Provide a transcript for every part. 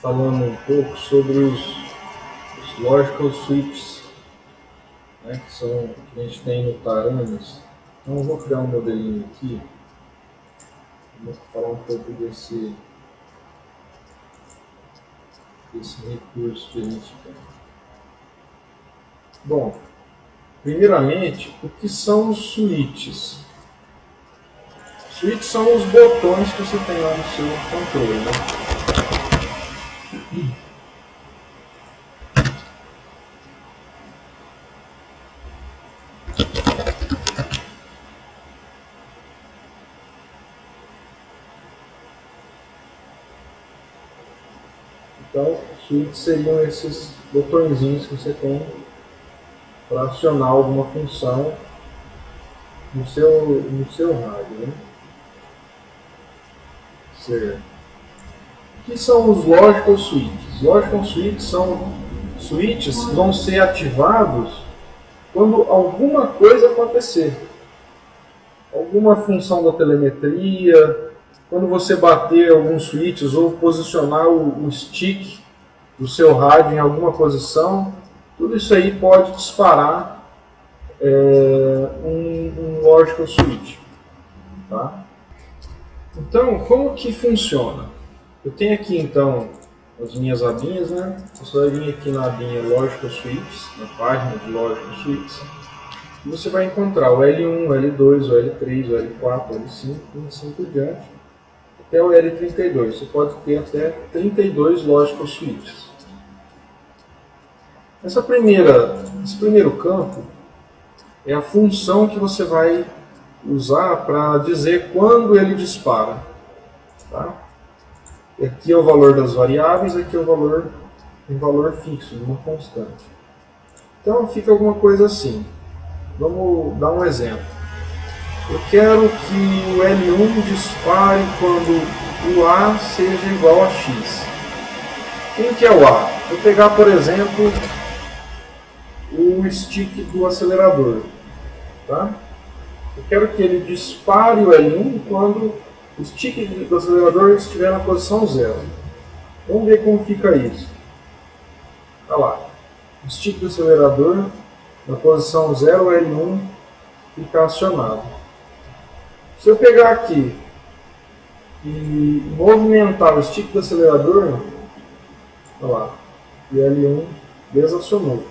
falando um pouco sobre os logical switches, né, que a gente tem no Taranis. Então eu vou criar um modelinho aqui, vou falar um pouco desse recurso que a gente tem. Bom, primeiramente, o que são os switches? Switches são os botões que você tem lá no seu controle, né? Então, switches seriam esses botõezinhos que você tem para acionar alguma função no seu rádio, né? Certo. O que são os logical switches? Logical switches são switches que vão ser ativados quando alguma coisa acontecer. Alguma função da telemetria, quando você bater alguns switches ou posicionar o stick do seu rádio em alguma posição, tudo isso aí pode disparar um logical switch. Tá? Então, como que funciona? Eu tenho aqui então as minhas abinhas, né? Você vai vir aqui na abinha Logical Switches, na página de Logical Switches, e você vai encontrar o L1, o L2, o L3, o L4, o L5 e assim por diante, até o L32. Você pode ter até 32 Logical Switches. Esse primeiro campo é a função que você vai usar para dizer quando ele dispara. Tá? Aqui é o valor das variáveis, aqui é um valor fixo, uma constante. Então fica alguma coisa assim. Vamos dar um exemplo. Eu quero que o L1 dispare quando o A seja igual a X. Quem que é o A? Vou pegar, por exemplo, o stick do acelerador. Tá? Eu quero que ele dispare o L1 quando o stick do acelerador estiver na posição 0. Vamos ver como fica isso. Olha lá. O stick do acelerador na posição 0, o L1 fica acionado. Se eu pegar aqui e movimentar o stick do acelerador, olha lá, o L1 desacionou.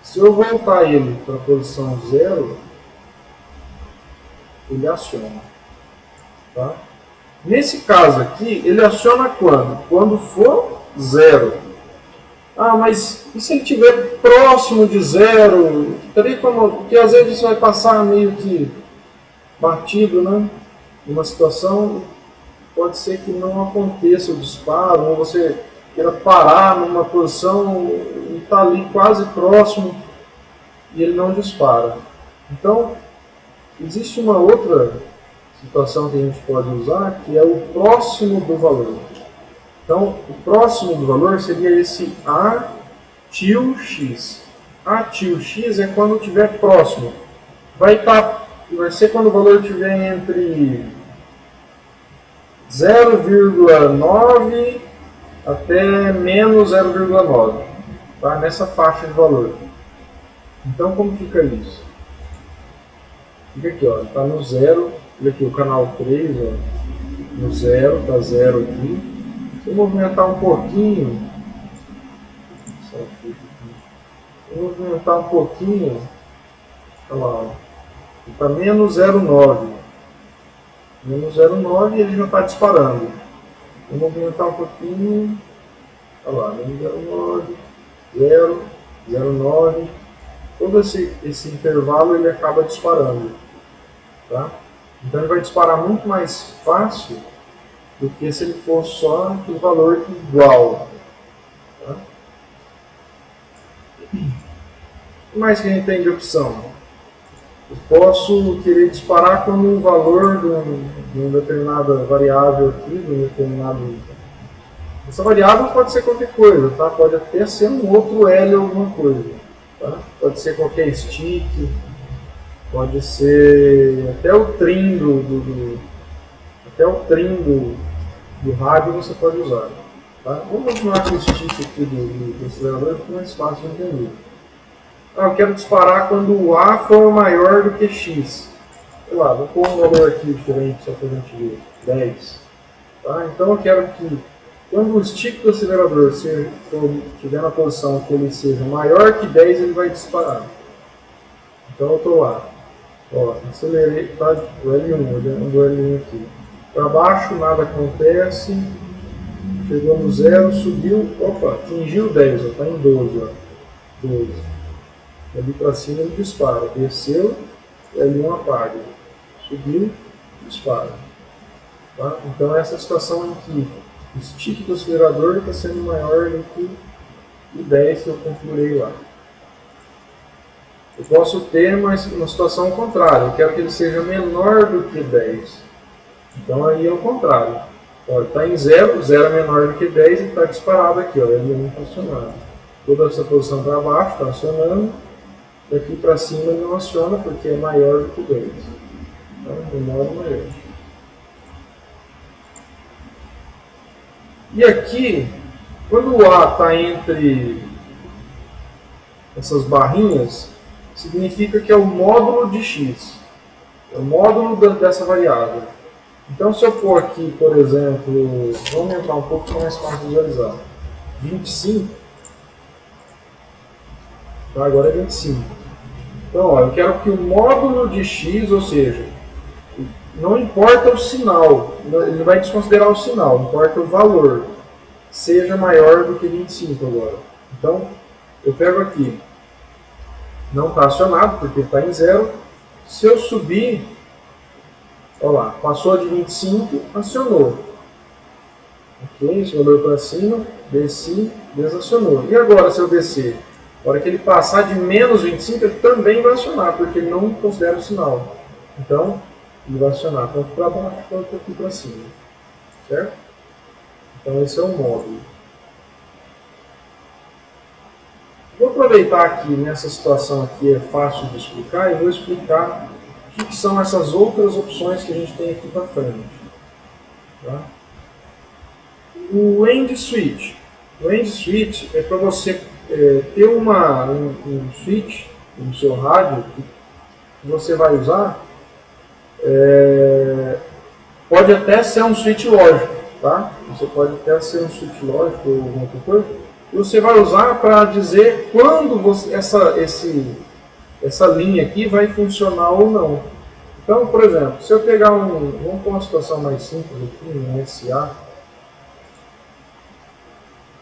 Se eu voltar ele para a posição 0, ele aciona. Tá? Nesse caso aqui, ele aciona quando? Quando for 0. Ah, mas e se ele estiver próximo de 0? Porque às vezes você vai passar meio que batido, né? Numa situação, pode ser que não aconteça o disparo, ou você queira parar numa posição e está ali quase próximo e ele não dispara. Então, existe uma outra situação que a gente pode usar, que é o próximo do valor. Então, o próximo do valor seria esse A til x. A til x é quando estiver próximo. Vai ser quando o valor estiver entre 0,9 até menos 0,9. Tá? Nessa faixa de valor. Então, como fica isso? Fica aqui, ó, está no 0. Olha aqui o canal 3, ó, no 0, está 0 aqui. Se eu movimentar um pouquinho, olha lá, está menos 0,9. Menos 0,9 e ele já está disparando. Vou movimentar um pouquinho, olha lá, menos 0,9, 0, 0,9. Todo esse intervalo ele acaba disparando. Tá? Então ele vai disparar muito mais fácil do que se ele for só o valor igual. Tá? O que mais que a gente tem de opção? Eu posso querer disparar quando um valor de uma determinada variável aqui, de um determinado... Essa variável pode ser qualquer coisa, tá? Pode até ser um outro L alguma coisa. Tá? Pode ser qualquer stick, pode ser até o trim do rádio você pode usar. Tá? Vamos continuar com esse tipo aqui do acelerador, que é mais fácil de entender. Eu quero disparar quando o A for maior do que X. Sei lá, vou pôr um valor aqui diferente, só para a gente ver. 10. Tá? Então eu quero que quando o stick do acelerador estiver na posição que ele seja maior que 10, ele vai disparar. Então eu estou lá. Ó, acelerei, tá? O L1, olhando o L1 aqui. Para baixo nada acontece. Chegou no 0, subiu, opa, atingiu 10, está em 12. Ó. 12. Ali para cima ele dispara. Desceu, L1 apaga. Subiu, dispara. Tá? Então essa é a situação em que o stick do acelerador está sendo maior do que o 10 que eu configurei lá. Eu posso ter uma situação contrária, eu quero que ele seja menor do que 10. Então aí é o contrário. Ele está em 0, 0 é menor do que 10 e está disparado aqui, ó, L1 está acionado. Toda essa posição para baixo está acionando, daqui para cima ele não aciona porque é maior do que 10. Então, menor ou maior. E aqui, quando o A está entre essas barrinhas, significa que é o módulo de x, é o módulo dessa variável. Então, se eu pôr aqui, por exemplo, vamos aumentar um pouco para mais fácil visualizar, 25, tá? Agora é 25. Então, ó, eu quero que o módulo de x, ou seja, não importa o sinal, ele vai desconsiderar o sinal, importa o valor, seja maior do que 25 agora. Então, eu pego aqui, não está acionado porque está em 0. Se eu subir, olha lá, passou de 25, acionou. Ok, esse valor para cima, desci, desacionou. E agora se eu descer? Na hora que ele passar de menos 25, ele também vai acionar, porque ele não considera o sinal. Então, ele vai acionar tanto para baixo quanto aqui para cima. Certo? Então esse é o módulo. Vou aproveitar aqui nessa situação aqui, é fácil de explicar, e vou explicar o que são essas outras opções que a gente tem aqui para frente. Tá? O end switch. O end switch é para você ter um switch no seu rádio que você vai usar. Pode até ser um switch lógico, tá? Você pode até ser um switch lógico ou alguma outra coisa. E você vai usar para dizer quando essa linha aqui vai funcionar ou não. Então, por exemplo, se eu pegar vamos pôr uma situação mais simples aqui, um SA.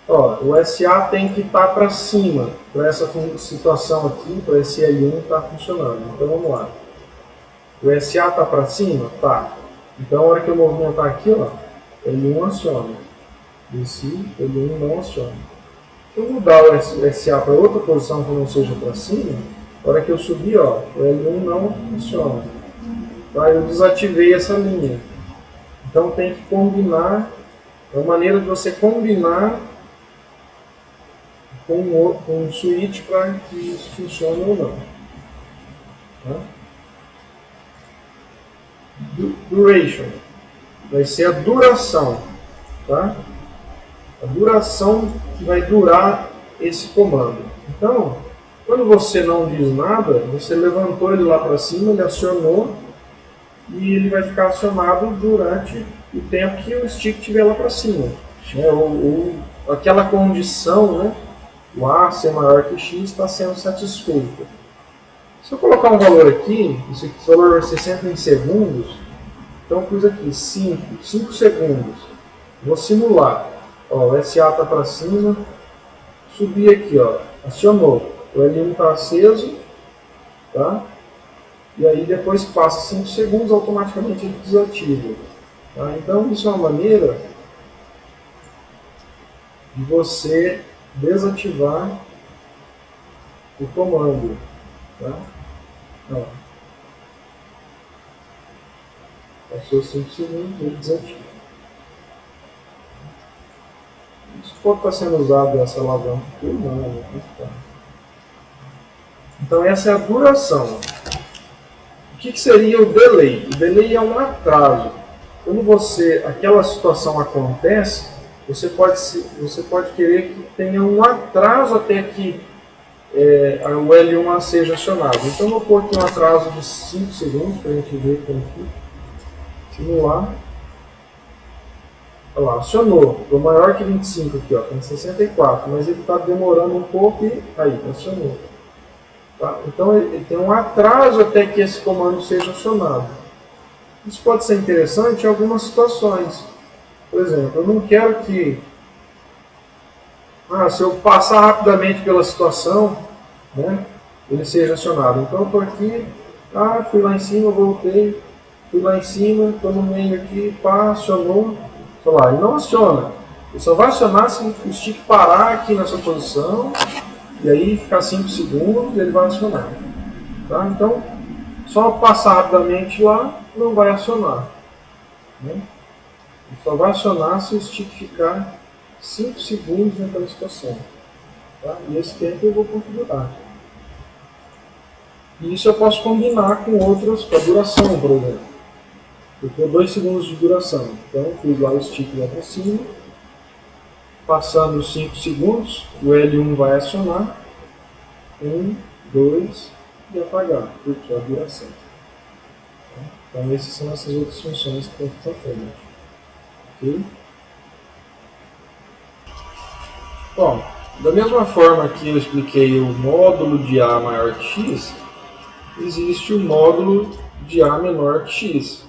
Ó, o SA tem que estar para cima, para essa situação aqui, para esse L1 estar funcionando. Então vamos lá. O SA está para cima? Tá. Então, a hora que eu movimentar aqui, ó, L1 aciona. Desci, L1 não aciona. Se eu mudar o SA para outra posição que não seja para cima, na hora que eu subir, ó, o L1 não funciona. Tá? Eu desativei essa linha. Então tem que combinar, é uma maneira de você combinar com um switch para que isso funcione ou não. Tá? Duration vai ser a duração. Tá? A duração que vai durar esse comando. Então, quando você não diz nada, você levantou ele lá para cima, ele acionou e ele vai ficar acionado durante o tempo que o stick estiver lá para cima. Ou aquela condição, né, o A ser maior que X está sendo satisfeita. Se eu colocar um valor aqui, esse valor vai ser sempre em segundos, então eu pus aqui 5 segundos. Vou simular. Ó, o SA está para cima, subi aqui, ó, acionou, o L1 está aceso, tá? E aí depois que passa 5 segundos, automaticamente ele desativa. Tá? Então isso é uma maneira de você desativar o comando. Tá? Ó. Passou 5 segundos, ele desativa. Isso pode estar sendo usado essa alavanca aqui ou não. Então essa é a duração. O que seria o delay? O delay é um atraso. Quando aquela situação acontece, você pode querer que tenha um atraso até que o L1 seja acionado. Então, eu vou pôr aqui um atraso de 5 segundos para a gente ver como fica. Simular. Olha lá, acionou. Estou maior que 25 aqui, ó, tem 64, mas ele está demorando um pouco e aí, acionou. Tá? Então, ele tem um atraso até que esse comando seja acionado. Isso pode ser interessante em algumas situações. Por exemplo, eu não quero que, se eu passar rapidamente pela situação, né, ele seja acionado. Então eu estou aqui, fui lá em cima, voltei, fui lá em cima, estou no meio aqui, acionou, sei lá, e não aciona. Ele só vai acionar se o stick parar aqui nessa posição, e aí ficar 5 segundos, ele vai acionar. Tá? Então, só passar rapidamente lá, não vai acionar. Né? Ele só vai acionar se o stick ficar 5 segundos naquela situação. Tá? E esse tempo eu vou configurar. E isso eu posso combinar com outras, com a duração, por exemplo. Eu tenho 2 segundos de duração. Então eu fiz lá o stick lá para cima. Passando os 5 segundos, o L1 vai acionar. 1, 2 e apagar, porque é a duração. Então essas são essas outras funções que estão fazendo. Ok? Bom, da mesma forma que eu expliquei o módulo de A maior que X, existe o módulo de A menor que X.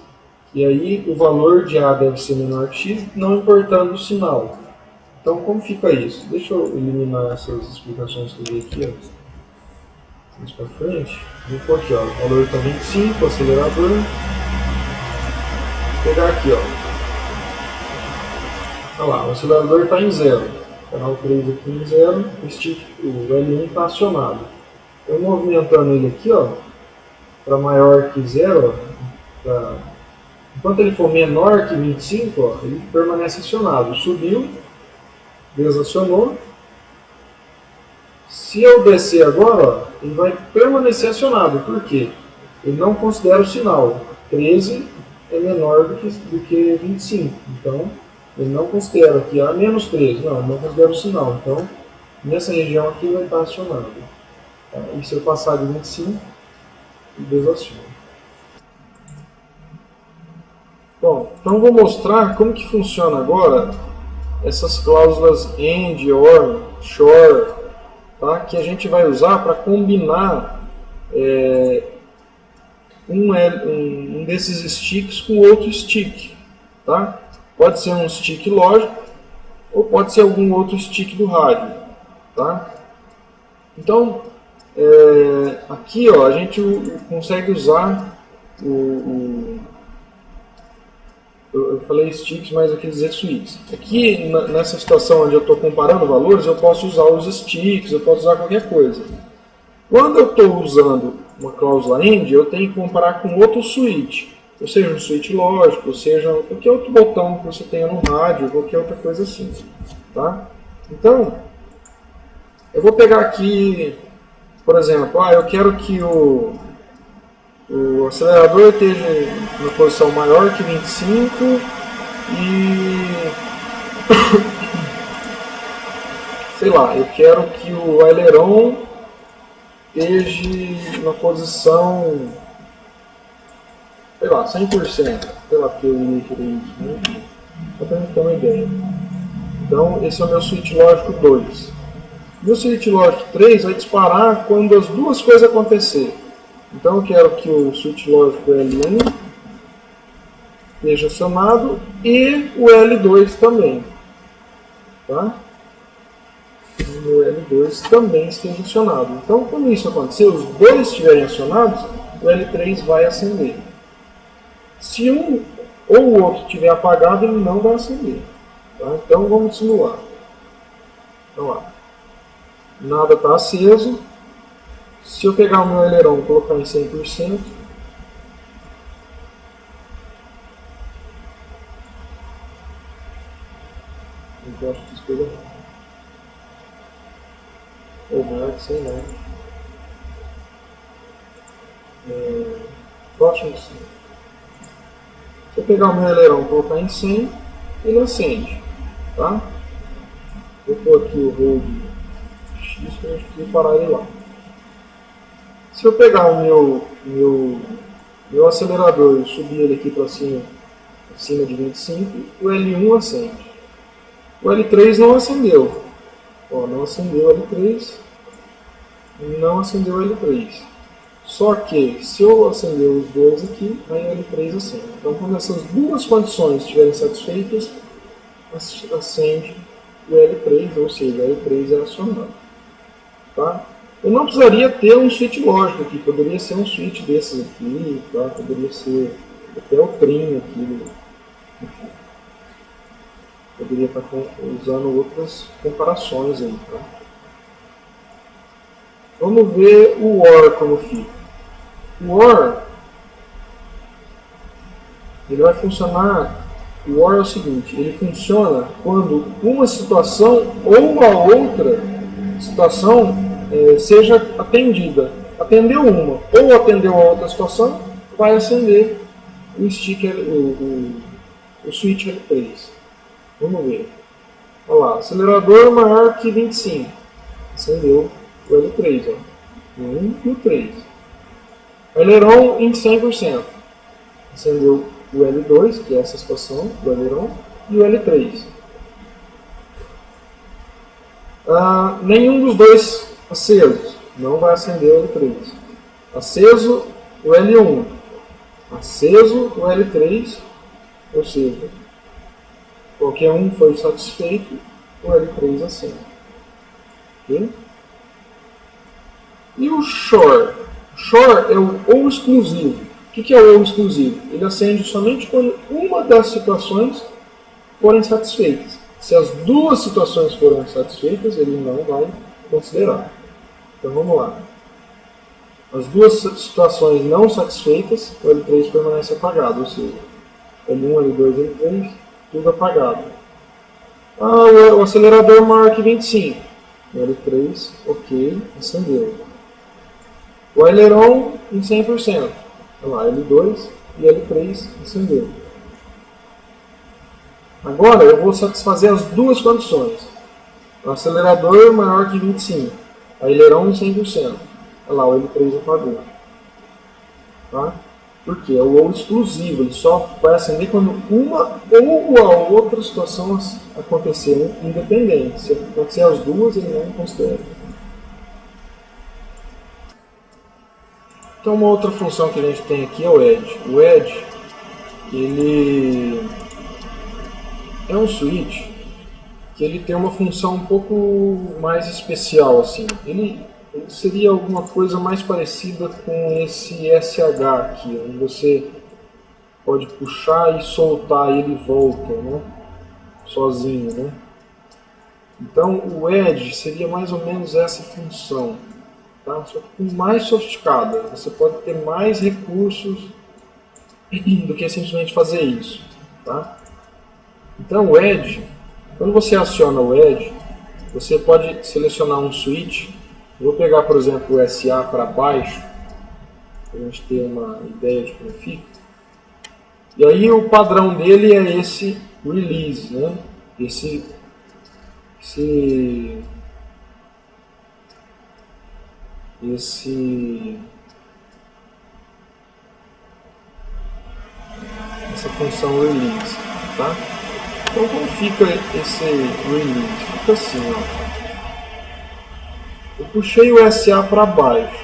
E aí o valor de A deve ser menor que X, não importando o sinal. Então como fica isso? Deixa eu eliminar essas explicações que eu dei aqui. Mais para frente. Vou pôr aqui, o valor está 25, acelerador. Vou pegar aqui, olha lá, o acelerador está em 0. Canal 3 aqui em 0, o L1 está acionado. Eu movimentando ele aqui, para maior que 0, enquanto ele for menor que 25, ele permanece acionado. Subiu, desacionou. Se eu descer agora, ele vai permanecer acionado. Por quê? Ele não considera o sinal. 13 é menor do que 25. Então, ele não considera aqui menos 13. Não, ele não considera o sinal. Então, nessa região aqui vai estar acionado. Tá? E se eu passar de 25, ele desaciona. Bom, então vou mostrar como que funciona agora essas cláusulas AND, OR, SHOR, tá? Que a gente vai usar para combinar um desses sticks com outro stick. Tá? Pode ser um stick lógico ou pode ser algum outro stick do rádio. Tá? Então, aqui a gente consegue usar eu falei sticks, mas eu quis dizer switches. Aqui, nessa situação onde eu estou comparando valores, eu posso usar os sticks, eu posso usar qualquer coisa. Quando eu estou usando uma cláusula AND, eu tenho que comparar com outro switch. Ou seja, um switch lógico, ou seja, qualquer outro botão que você tenha no rádio, qualquer outra coisa assim. Tá? Então, eu vou pegar aqui, por exemplo, eu quero que o acelerador esteja na posição maior que 25 e sei lá, eu quero que o aileron esteja na posição, sei lá, 100%, sei lá porque eu iria querer isso, né? Só para ter uma ideia. Então esse é o meu switch lógico 2. Meu switch lógico 3 vai disparar quando as duas coisas acontecerem. Então eu quero que o switch lógico L1 esteja acionado e o L2 também. Tá? E o L2 também esteja acionado. Então quando isso acontecer, os dois estiverem acionados, o L3 vai acender. Se um ou o outro estiver apagado, ele não vai acender. Tá? Então vamos simular. Então, lá. Nada está aceso. Se eu pegar o meu aileron e colocar em 100%, eu acho que isso coisa errada. Ou maior que 100, né? Próximo de 100. Se eu pegar o meu aileron e colocar em 100, ele acende. Tá? Vou pôr aqui o hold X para a gente poder parar ele lá. Se eu pegar o meu acelerador e subir ele aqui para cima, acima de 25, o L1 acende. O L3 não acendeu. Ó, não acendeu o L3, não acendeu o L3. Só que, se eu acender os dois aqui, aí o L3 acende. Então, quando essas duas condições estiverem satisfeitas, acende o L3, ou seja, o L3 é acionado. Tá? Eu não precisaria ter um switch lógico aqui, poderia ser um switch desses aqui, tá? Poderia ser até o trim aqui. Enfim. Poderia estar usando outras comparações aí. Tá? Vamos ver o OR como fica. O OR ele vai funcionar. O OR é o seguinte: ele funciona quando uma situação ou a outra situação seja atendida. Atendeu uma ou atendeu a outra situação, vai acender o sticker, o switch L3. Vamos ver. Olha lá, acelerador maior que 25. Acendeu o L3, ó. O 1 e o 3. Aileron em 100%. Acendeu o L2, que é essa situação do aileron, e o L3. Nenhum dos dois acesos. Não vai acender o L3. Aceso o L1. Aceso o L3. Ou seja, qualquer um foi satisfeito, o L3 acende. Okay? E o SHOR? O SHOR é o ou exclusivo. O que é o ou exclusivo? Ele acende somente quando uma das situações forem satisfeitas. Se as duas situações forem satisfeitas, ele não vai considerar. Então vamos lá. As duas situações não satisfeitas, o L3 permanece apagado, ou seja, L1, L2, L3, tudo apagado. O acelerador maior que 25. O L3, ok, acendeu. O aileron em 100%. Olha lá, L2 e L3 acendeu. Agora eu vou satisfazer as duas condições. O acelerador maior que 25. Aileron em 100%. Olha lá, o L3 apagou. Tá? Por quê? É o ou exclusivo. Ele só vai acender quando uma ou a outra situação acontecer independente. Se acontecer as duas, ele não considera. Então, uma outra função que a gente tem aqui é o edge. O edge, ele é um switch que ele tem uma função um pouco mais especial, assim. Ele seria alguma coisa mais parecida com esse SH aqui, onde você pode puxar e soltar e ele volta, né? Sozinho, né? Então, o edge seria mais ou menos essa função. Tá? Só que mais sofisticada. Você pode ter mais recursos do que simplesmente fazer isso. Tá? Então o Edge, quando você aciona o Edge, você pode selecionar um switch. Eu vou pegar, por exemplo, o SA para baixo, para a gente ter uma ideia de como fica. E aí o padrão dele é esse release, né? Essa função release, tá? Então como fica esse release? Fica assim, ó. Eu puxei o SA para baixo.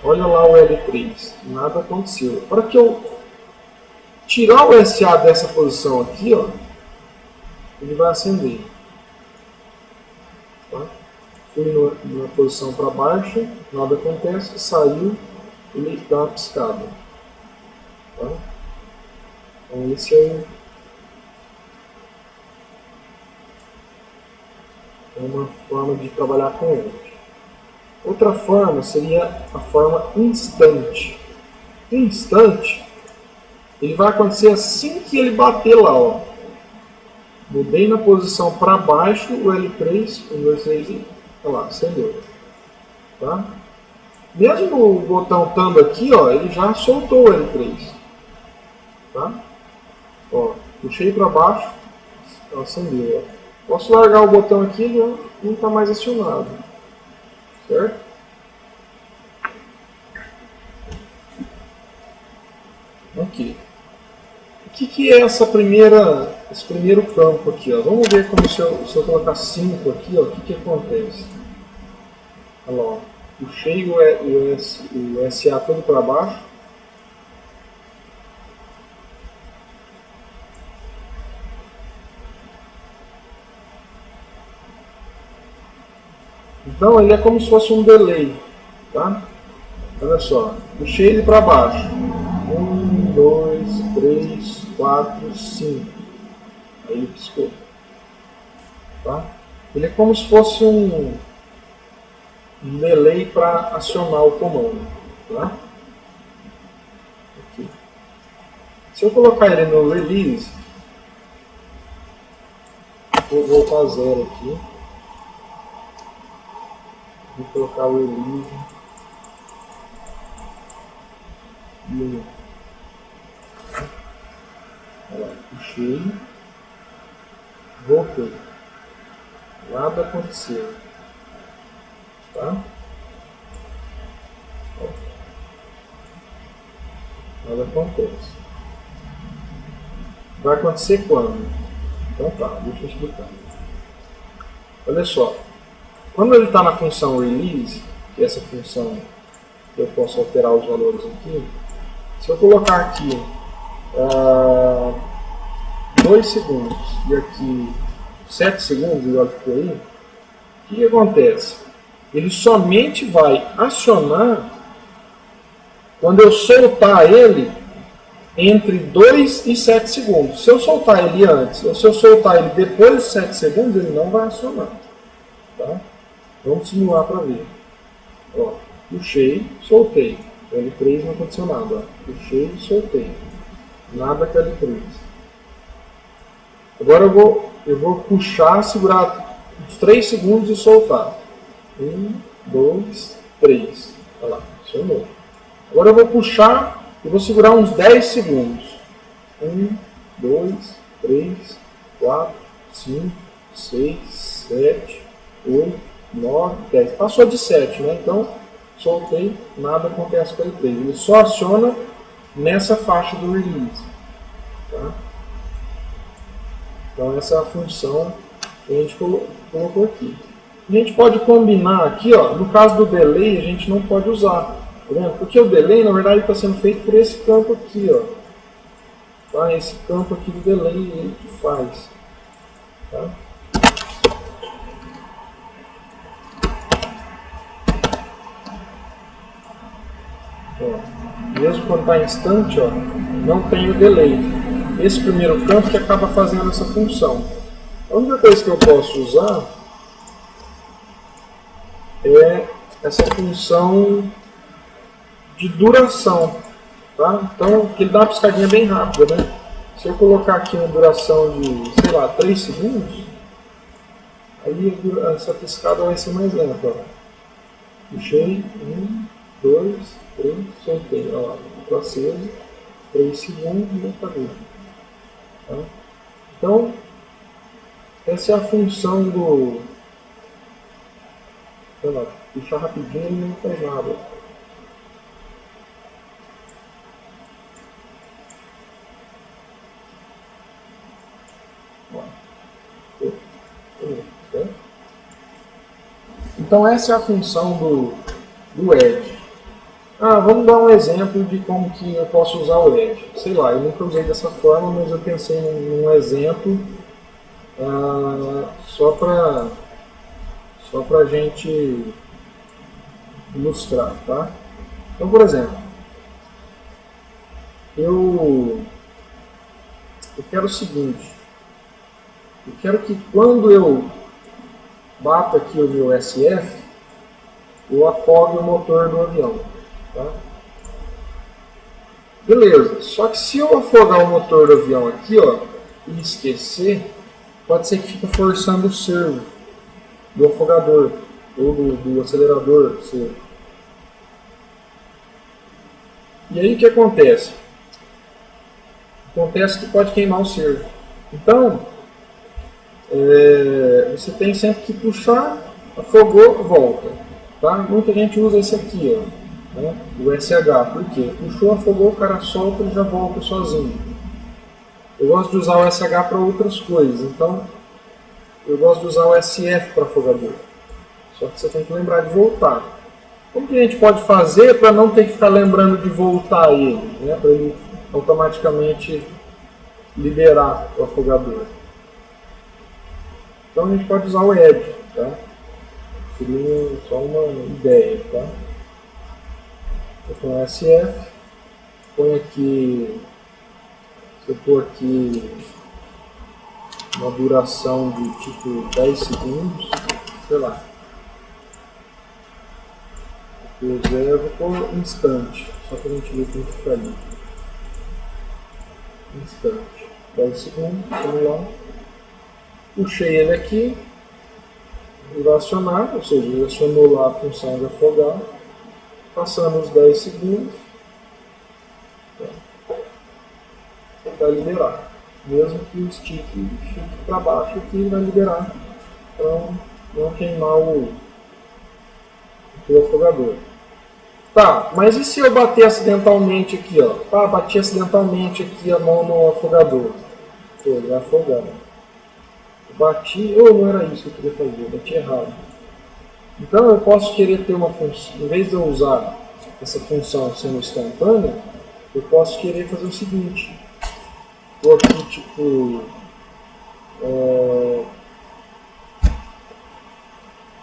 Olha lá o L3, nada aconteceu. Para que eu tirar o SA dessa posição aqui, ó, ele vai acender. Tá? Fui na posição para baixo, nada acontece, saiu, ele dá uma piscada. Tá? Então esse é uma forma de trabalhar com ele. Outra forma seria a forma instante. Instante, ele vai acontecer assim que ele bater lá, ó. Mudei na posição para baixo, o L3, 1, 2, 3 e olha lá, acendeu. Tá? Mesmo o botão estando aqui, ó, ele já soltou o L3. Tá? Ó, puxei para baixo, acendeu. Ó. Posso largar o botão aqui e não está mais acionado. Certo? Ok. O que é esse primeiro campo aqui? Ó? Vamos ver como se eu colocar 5 aqui, ó, o que acontece. Olha lá, ó. Puxei o SA todo para baixo. Então ele é como se fosse um delay. Tá? Olha só, puxei ele para baixo. 1, 2, 3, 4, 5. Aí ele piscou. Tá? Ele é como se fosse um delay para acionar o comando. Tá? Aqui. Se eu colocar ele no release, vou voltar a 0 aqui. Vou colocar o release. Olha lá, puxei, voltei. Nada aconteceu. Tá? Nada acontece. Vai acontecer quando? Então tá, deixa eu explicar. Olha só. Quando ele está na função release, que é essa função que eu posso alterar os valores aqui, se eu colocar aqui 2 segundos e aqui 7 segundos, igual ficou aí, o que acontece? Ele somente vai acionar quando eu soltar ele entre 2 e 7 segundos. Se eu soltar ele antes, ou se eu soltar ele depois de 7 segundos, ele não vai acionar. Tá? Vamos simular para ver. Ó, puxei, soltei. L3 não aconteceu nada. Ó. Puxei e soltei. Nada com L3. Agora eu vou puxar, segurar uns 3 segundos e soltar. 1, 2, 3. Olha lá, acionou. Agora eu vou puxar e vou segurar uns 10 segundos. 1, 2, 3, 4, 5, 6, 7, 8, 9, 10. Passou de 7, né? Então, soltei, nada acontece com ele. Ele só aciona nessa faixa do release. Tá? Então, essa é a função que a gente colocou aqui. A gente pode combinar aqui, ó, no caso do delay, a gente não pode usar. Tá vendo? Porque o delay, na verdade, está sendo feito por esse campo aqui. Ó. Tá? Esse campo aqui do delay ele que faz. Tá? Ó, mesmo quando está em instante, ó, não tem o delay. Esse primeiro campo que acaba fazendo essa função. A única coisa que eu posso usar é essa função de duração. Tá? Então, que ele dá uma piscadinha bem rápida. Né? Se eu colocar aqui uma duração de, sei lá, 3 segundos, aí essa piscada vai ser mais lenta. Ó. Puxei, 1, 2, 3, soltei. Olha lá, estou aceso, 3 segundos e acabou. Tá? Então, essa é a função do... Sei lá, puxar rapidinho e não faz nada. Então essa é a função do Edge. Vamos dar um exemplo de como que eu posso usar o Edge. Sei lá, eu nunca usei dessa forma, mas eu pensei num exemplo só para a gente ilustrar. Tá? Então, por exemplo, eu quero o seguinte. Eu quero que quando eu bato aqui o meu SF, eu afogue o motor do avião. Tá? Beleza, só que se eu afogar o motor do avião aqui, ó, e esquecer, pode ser que fique forçando o servo do afogador ou do acelerador. E aí o que acontece? Acontece que pode queimar o servo. Então, você tem sempre que puxar, afogou, volta. Tá? Muita gente usa esse aqui, ó, né? O SH. Por quê? Puxou, afogou, o cara solta e já volta sozinho. Eu gosto de usar o SH para outras coisas, então eu gosto de usar o SF para afogador. Só que você tem que lembrar de voltar. Como que a gente pode fazer para não ter que ficar lembrando de voltar ele, né? Para ele automaticamente liberar o afogador? Então a gente pode usar o ED, tá? Seria só uma ideia, tá? Eu ponho SF, ponho aqui, se eu pôr aqui uma duração de tipo 10 segundos, sei lá. Eu vou pôr instante, só para a gente ver como fica ali. Instante. 10 segundos, vamos lá. Puxei ele aqui, ele vai acionar, ou seja, ele acionou lá a função de afogar. Passando os 10 segundos, vai liberar. Mesmo que o stick fique para baixo aqui, vai liberar para não queimar o afogador. Tá, mas e se eu bater acidentalmente aqui, ó? Tá, bati acidentalmente aqui a mão no afogador. Ele vai afogar. Bati, não era isso que eu queria fazer, bati errado. Então eu posso querer ter uma função, em vez de eu usar essa função sendo instantânea, eu posso querer fazer o seguinte. Vou aqui tipo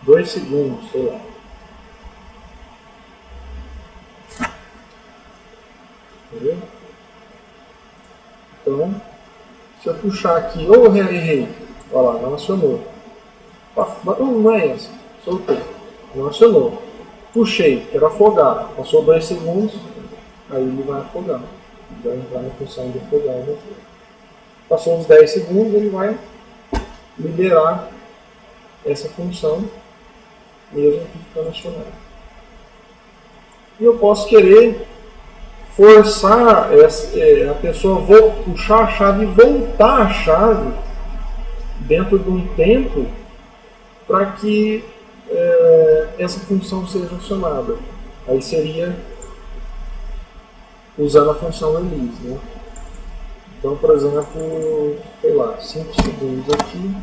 2 segundos, sei lá. Entendeu? Então, se eu puxar aqui, errei, olha lá, não acionou. Não é essa, soltei, não acionou. Puxei, quero afogar, passou 2 segundos, aí ele vai afogar. Vai entrar na função de afogar. Né? Passou uns 10 segundos, ele vai liberar essa função, mesmo que ficando acionado. E eu posso querer forçar a pessoa puxar a chave e voltar a chave dentro de um tempo para que essa função seja acionada. Aí seria usando a função release. Né? Então, por exemplo, sei lá, 5 segundos aqui,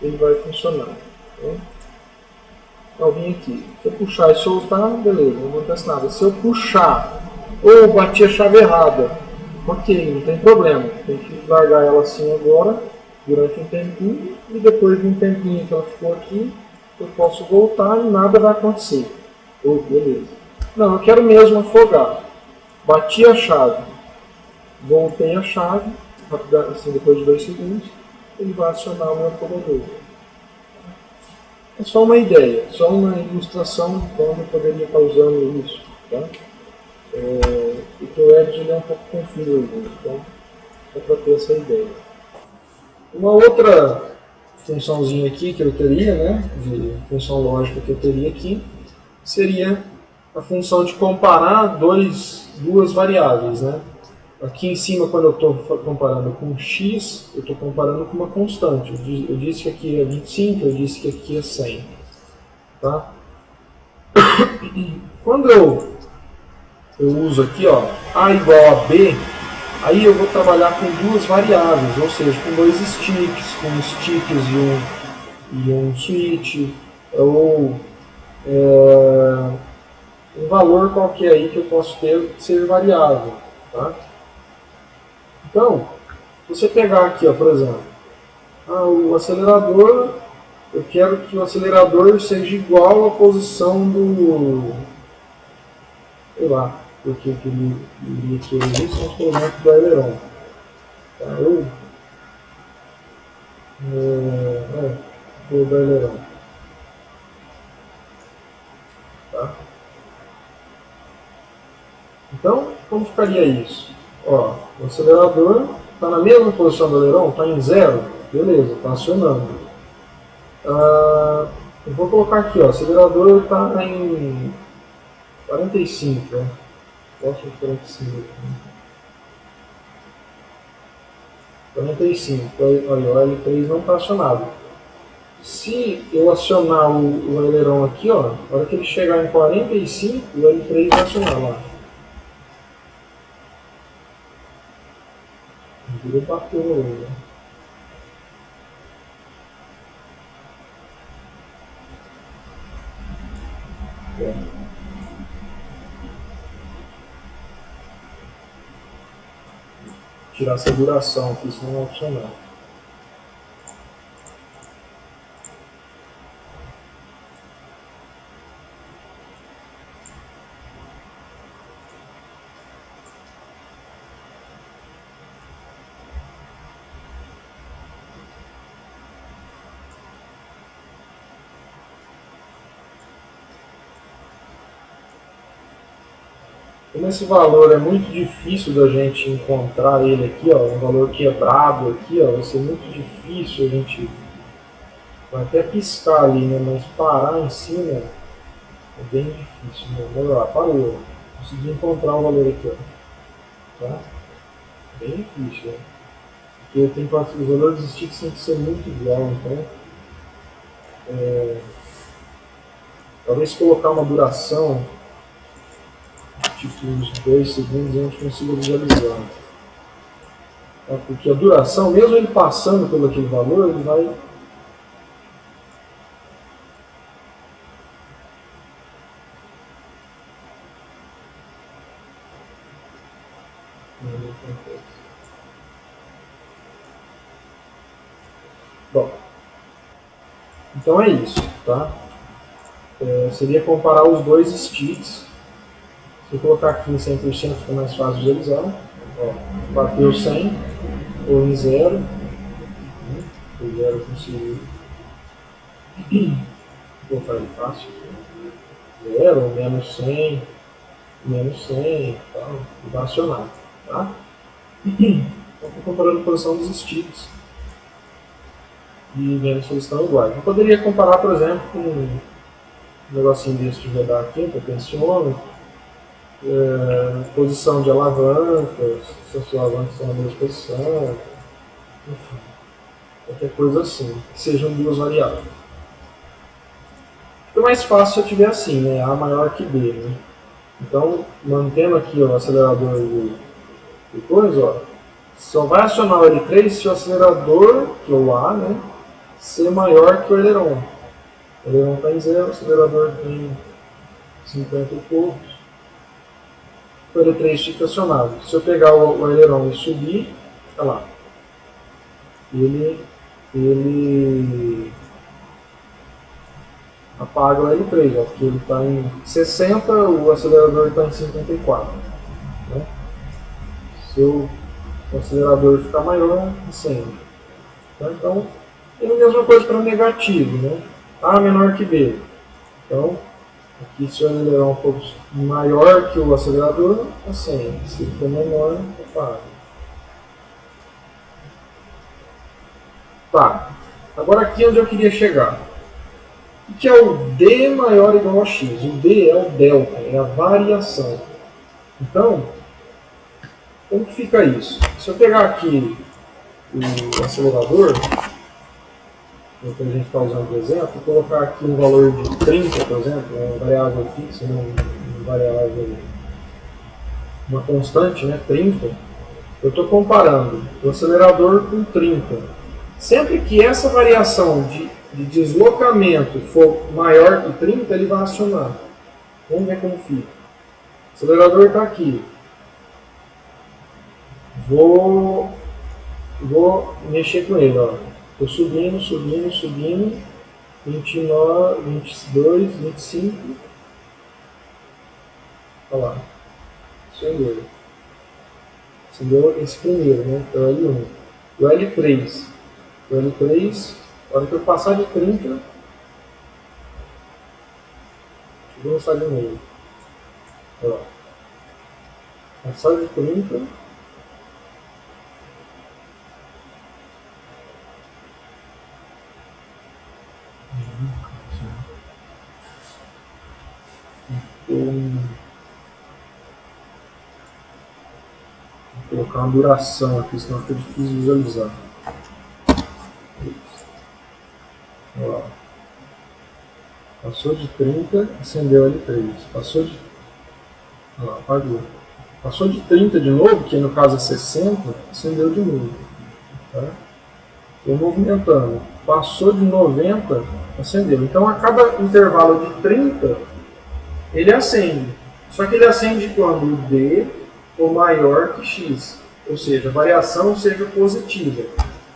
ele vai funcionar. Né? Então, eu vim aqui. Se eu puxar e soltar, beleza, não acontece nada. Se eu puxar ou bati a chave errada, ok, não tem problema. Tem que largar ela assim agora, durante um tempinho, e depois de um tempinho que ela ficou aqui, eu posso voltar e nada vai acontecer. Beleza. Não, eu quero mesmo afogar. Bati a chave, voltei a chave, assim, depois de 2 segundos, ele vai acionar o meu afogador. É só uma ideia, só uma ilustração de como eu poderia estar usando isso. Tá? Porque o Edge é um pouco confuso, então é para ter essa ideia. Uma outra funçãozinha aqui que eu teria, né, de função lógica que eu teria aqui, seria a função de comparar duas variáveis. Né? Aqui em cima, quando eu estou comparando com x, eu estou comparando com uma constante. Eu disse que aqui é 25, eu disse que aqui é 100. Tá? Quando eu uso aqui, ó, A igual a B, aí eu vou trabalhar com duas variáveis, ou seja, com 2 sticks, com sticks e um switch, ou um valor qualquer aí que eu posso ter que seja variável. Tá? Então, se você pegar aqui, ó, por exemplo, o acelerador, eu quero que o acelerador seja igual à posição do, sei lá, porque ele iria querer isso, mas por exemplo do aileron. Tá? Do aileron. Tá? Então, como ficaria isso? Ó, o acelerador está na mesma posição do aileron, está em 0, beleza, está acionando. Eu vou colocar aqui, ó, o acelerador está em 45, né? Posso de 45 aqui. 45. Olha, o L3 não está acionado. Se eu acionar o aileron aqui, ó, na hora que ele chegar em 45, o L3 vai acionar lá. Ele bateu aí, né? Tirar essa duração aqui, senão não vai funcionar. Como esse valor é muito difícil da gente encontrar ele aqui, ó, um valor quebrado aqui, ó, vai ser muito difícil a gente vai até piscar ali, né, mas parar em cima é bem difícil, né? Olha lá, parou, consegui encontrar o valor aqui, ó, tá? Bem difícil, né? Porque tem que, os valores dos sticks têm que ser muito igual, então talvez colocar uma duração tipo uns 2 segundos a gente consiga visualizar. Tá? Porque a duração, mesmo ele passando pelo aquele valor, ele vai bom, então é isso, tá? Seria comparar os dois sticks. Se eu colocar aqui em 100% fica mais fácil de visualizar. Ó, bateu 100 ou em 0. O 0 eu consigo colocar ele fácil. 0, menos 100 tal, e vai acionar. Tá? Então estou comparando a posição dos sticks e vendo se eles estão iguais. Eu poderia comparar, por exemplo, com um negocinho desse de rodar aqui, potenciômetro, posição de alavancas, se as alavancas estão na mesma posição, enfim, qualquer coisa assim, que sejam duas variáveis. Fica mais fácil se eu tiver assim, né, A maior que B, né? Então, mantendo aqui ó, o acelerador de coisa, ó, só vai acionar o L3 se o acelerador, que é o A, né, ser maior que o aileron. O aileron está em 0, o acelerador tem 50 e poucos. O L3 fica acionado. Se eu pegar o aileron e subir, olha lá, ele apaga o L3, ó, porque ele está em 60, o acelerador está em 54. Né? Se o acelerador ficar maior, acende. Tá? Então, é a mesma coisa para o negativo, né? A menor que B. Então, aqui se o aileron for maior que o acelerador, acende. Se for menor, apaga. Tá. Agora aqui é onde eu queria chegar. O que é o D maior ou igual a X? O D é o delta, é a variação. Então, como que fica isso? Se eu pegar aqui o acelerador, que a gente está usando de exemplo, colocar aqui um valor de 30, por exemplo, uma variável fixa, uma variável, uma constante, né, 30, eu estou comparando o acelerador com 30. Sempre que essa variação de deslocamento for maior que 30, ele vai acionar. Vamos ver como fica. O acelerador está aqui. Vou mexer com ele. Estou subindo, 29, 22, 25. Olha lá. Acendeu. Acendeu esse primeiro, né? Que é o L1. O L3. O L3, na hora que eu passar de 30, vou lançar de novo. Olha lá. Passar de 30. colocar uma duração aqui, senão fica difícil visualizar. Olha lá. Passou de 30, acendeu L3. Passou de... Olha lá, apagou. Passou de 30 de novo, que no caso é 60, acendeu de novo. Tá? Estou movimentando. Passou de 90, acendeu. Então a cada intervalo de 30, ele acende. Só que ele acende quando o D for maior que X. Ou seja, a variação seja positiva.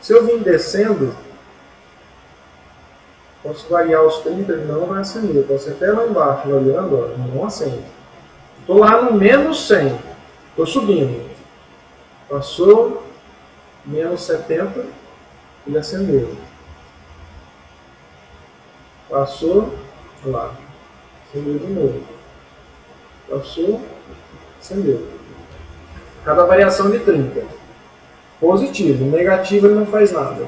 Se eu vim descendo, posso variar os 30, ele não vai acender. Eu posso ir até lá embaixo, olhando, ó, não acende. Estou lá no menos 100. Estou subindo. Passou menos 70, ele acendeu. Passou, lá, acendeu de novo. Passou, acendeu. Cada variação de 30. Positivo, negativo ele não faz nada.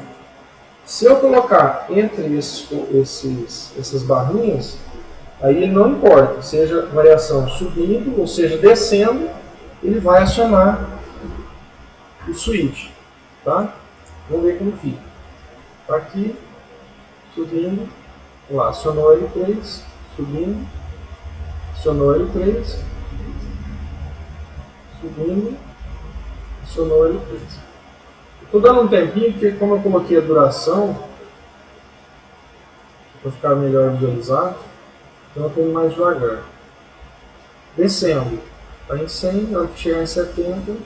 Se eu colocar entre essas barrinhas, aí ele não importa, seja variação subindo ou seja descendo, ele vai acionar o switch, tá? Vamos ver como fica. Tá aqui, subindo, lá, acionou L3, subindo, acionou L3, subindo, acionou L3. Estou dando um tempinho, porque como eu coloquei a duração, para ficar melhor visualizado, então eu estou indo mais devagar. Descendo, está em 100, na hora que chegar em 70,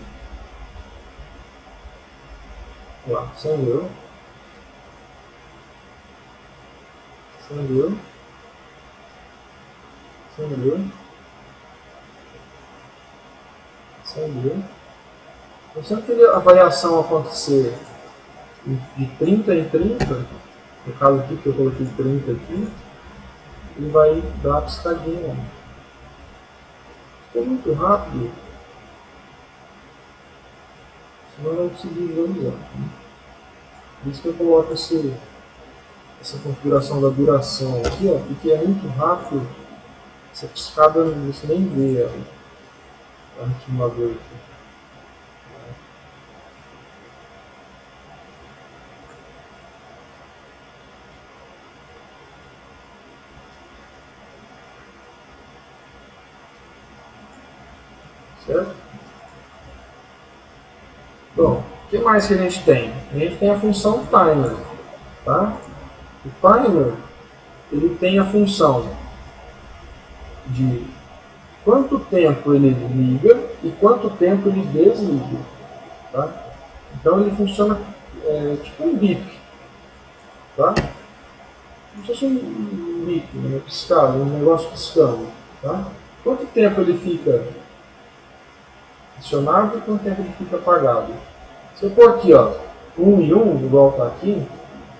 lá, acendeu, acendeu, acendeu, acendeu. Então, sempre que a variação acontecer de 30 em 30, no caso aqui que eu coloquei 30 aqui, ele vai dar a piscadinha. Ficou muito rápido, senão eu não consegui visualizar. Por isso que eu coloco essa configuração da duração aqui, ó, porque é muito rápido, essa piscada você nem vê ela no simulador aqui. Certo? Bom, o que mais que a gente tem? A gente tem a função timer. Tá? O timer ele tem a função de quanto tempo ele liga e quanto tempo ele desliga. Tá? Então ele funciona tipo um bip. Tá? Como se fosse um bip, né? Piscar, um negócio piscando. Tá? Quanto tempo ele fica acionado e quanto tempo ele fica apagado. Se eu pôr aqui, ó, 1 e 1, igual está aqui,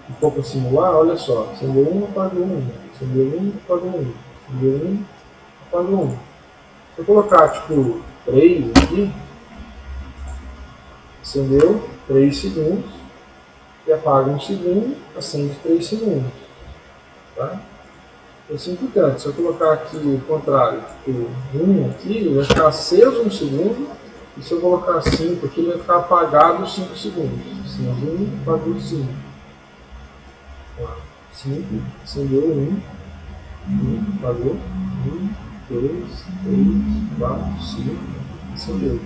e for para simular, olha só, acendeu 1, apagou 1, acendeu 1, apagou 1, acendeu 1, apagou 1. Se eu colocar, tipo, 3 aqui, acendeu 3 segundos, e apaga 1 segundo, acende 3 segundos. Tá? Assim por diante. Se eu colocar aqui o contrário, tipo 1 aqui, ele vai ficar aceso 1 segundo, e se eu colocar 5 aqui, ele vai ficar apagado 5 segundos. Assim, 1, apagou 5. 5, acendeu 1, apagou 1, 2, 3, 4, 5, acendeu.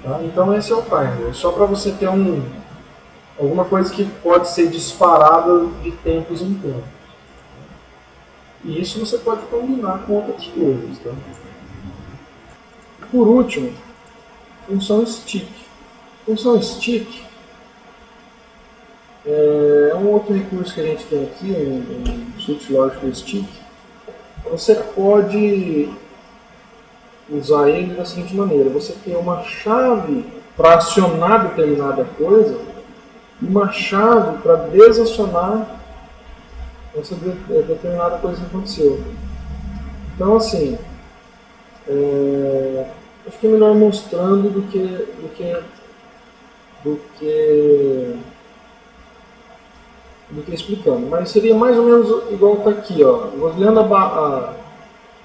Tá? Então esse é o timer. É só para você ter alguma coisa que pode ser disparada de tempos em tempos. E isso você pode combinar com outras coisas. Tá? Por último, função stick. Função stick é um outro recurso que a gente tem aqui, um switch logical stick. Você pode usar ele da seguinte maneira: você tem uma chave para acionar determinada coisa e uma chave para desacionar essa determinada coisa que aconteceu. Então, assim, acho que é melhor mostrando do que explicando. Mas seria mais ou menos igual está aqui, ó. Olhando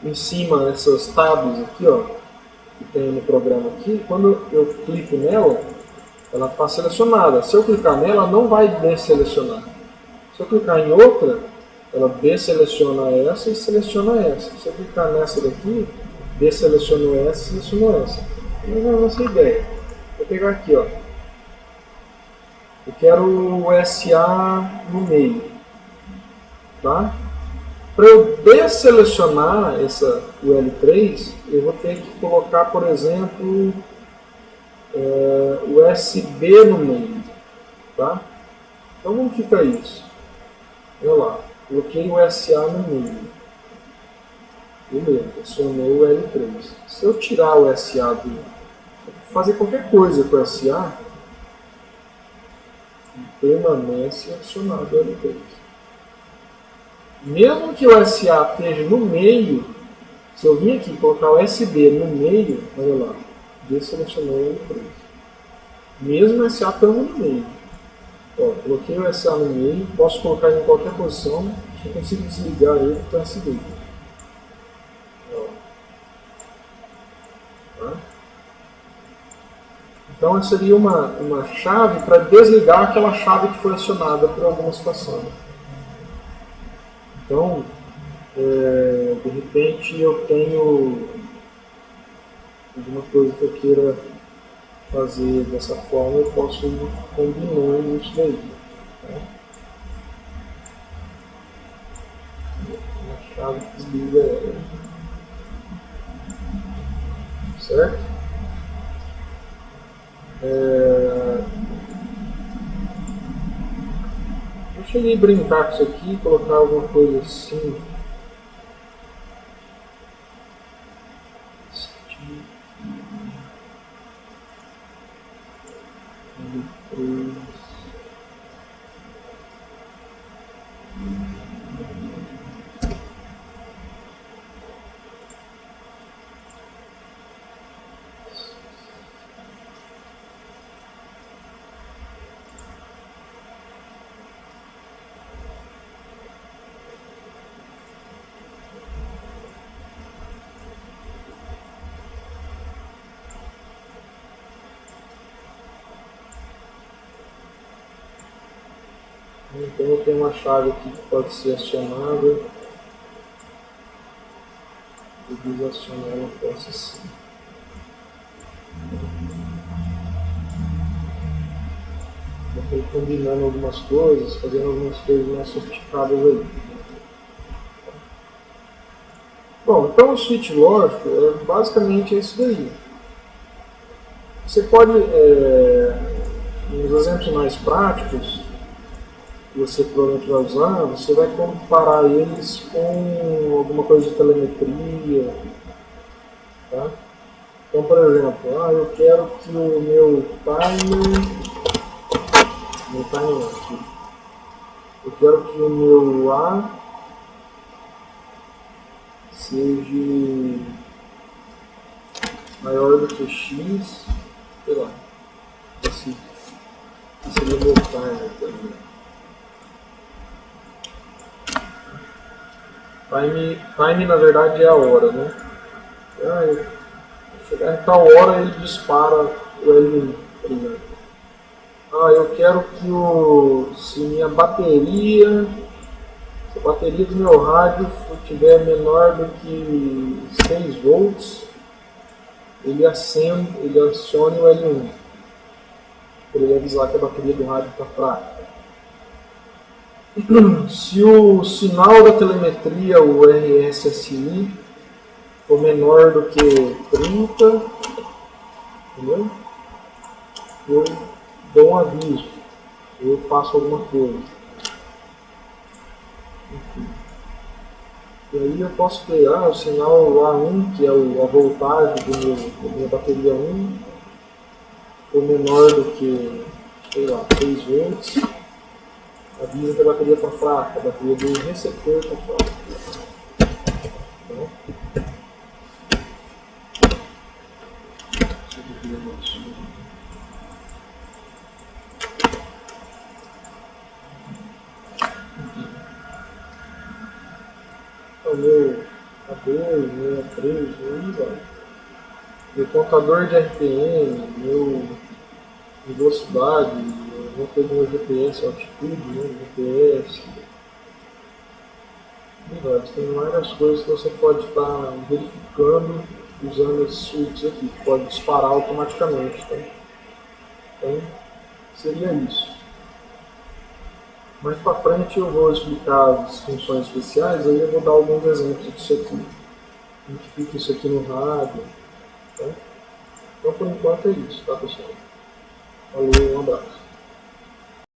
em cima essas tabs aqui, ó, que tem no programa aqui, quando eu clico nela, ela está selecionada. Se eu clicar nela, ela não vai desselecionar. Se eu clicar em outra, ela desseleciona essa e seleciona essa. Se eu clicar nessa daqui, desselecionou essa e selecionou essa. Mas é essa ideia. Vou pegar aqui, ó. Eu quero o SA no meio. Tá? Para eu desselecionar o L3, eu vou ter que colocar, por exemplo, o SB no meio. Tá? Então como fica isso? Olha lá, coloquei o SA no meio. Beleza, acionei o L3. Se eu tirar o SA fazer qualquer coisa com o SA, permanece acionado o L3. Mesmo que o SA esteja no meio, se eu vir aqui e colocar o SB no meio, olha lá, desselecionou o L3. Mesmo o SA estando no meio. Ó, coloquei o SA no meio, posso colocar ele em qualquer posição, só consigo desligar ele com o SB. Tá? Então, essa seria uma chave para desligar aquela chave que foi acionada por alguma situação. Então, de repente, eu tenho alguma coisa que eu queira fazer dessa forma, eu posso ir combinando isso daí. Tá? Uma chave que desliga ela. Certo? Eu cheguei a brincar com isso aqui, colocar alguma coisa assim. Então eu tenho uma chave aqui que pode ser acionada e desacionar ela possa sim. Vou combinando algumas coisas, fazendo algumas coisas mais sofisticadas aí. Bom, então o switch lógico é basicamente isso daí. Você pode, nos exemplos mais práticos, que você provavelmente vai usar, você vai comparar eles com alguma coisa de telemetria. Tá? Então, por exemplo, eu quero que o meu timer aqui, eu quero que o meu A seja maior do que X, sei lá, esse seria o meu timer também. Time na verdade é a hora, né? Chegar em tal hora ele dispara o L1, por exemplo. Eu quero que se a bateria do meu rádio estiver menor do que 6 volts, ele acione o L1, para ele avisar que a bateria do rádio está fraca. Se o sinal da telemetria, o RSSI, for menor do que 30, entendeu? Eu dou um aviso, eu faço alguma coisa. Enfim. E aí eu posso ter o sinal A1, que é a voltagem da minha bateria 1, for menor do que, sei lá, 6 volts. Avisa que a bateria está fraca, a bateria do receptor está fraca. Então, o meu A2, meu A3, aí vai. meu contador de RPM, meu velocidade, vou ter meu GPS, altitude, né, GPS. Tem várias coisas que você pode estar verificando usando esses switches aqui, que pode disparar automaticamente. Tá? Então, seria isso. Mais para frente eu vou explicar as funções especiais, aí eu vou dar alguns exemplos disso aqui. A gente fica isso aqui no rádio. Tá? Então, por enquanto é isso, tá, pessoal? Valeu, um abraço.